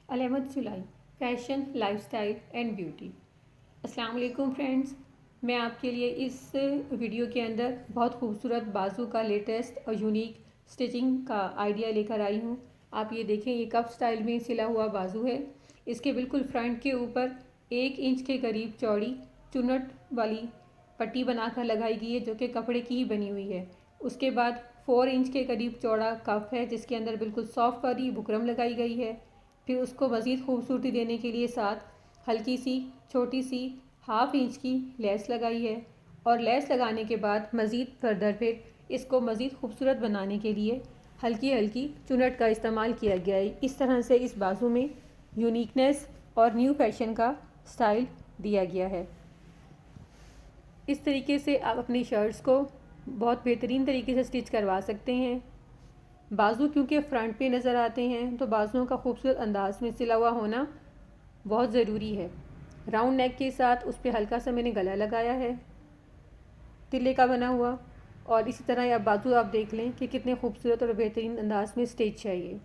अलेमत जुलाई fashion lifestyle and beauty. अस्सलाम वालेकुम फ्रेंड्स, मैं आपके लिए इस वीडियो के अंदर बहुत खूबसूरत बाजू का लेटेस्ट और यूनिक स्टिचिंग का आइडिया लेकर आई हूँ। आप ये देखें, ये कप स्टाइल में सिला हुआ बाजू है। इसके बिल्कुल फ्रंट के ऊपर 1 इंच के करीब चौड़ी चुन्नट वाली पट्टी बनाकर लगाई गई है, जो कि कपड़े की ही बनी हुई है। उसके बाद 4 इंच के करीब चौड़ा कफ है, जिसके अंदर बिल्कुल सॉफ्ट वाली बुकरम लगाई गई है। फिर उसको मज़ीद खूबसूरती देने के लिए साथ हल्की सी छोटी सी 1/2 इंच की लेस लगाई है। और लेस लगाने के बाद मज़ीद फर्दर फिर इसको मज़ीद खूबसूरत बनाने के लिए हल्की हल्की चुनट का इस्तेमाल किया गया है। इस तरह से इस बाजू में यूनिकनेस और न्यू फैशन का स्टाइल दिया गया है। इस तरीके से आप अपनी शर्ट्स को बहुत बेहतरीन तरीके से स्टिच करवा सकते हैं। बाजू क्योंकि फ्रंट पे नज़र आते हैं, तो बाजुओं का खूबसूरत अंदाज में सिला हुआ होना बहुत ज़रूरी है। राउंड नेक के साथ उस पर हल्का सा मैंने गला लगाया है तिल्ले का बना हुआ। और इसी तरह आप बाजू आप देख लें कि कितने खूबसूरत और बेहतरीन अंदाज में स्टिच है ये।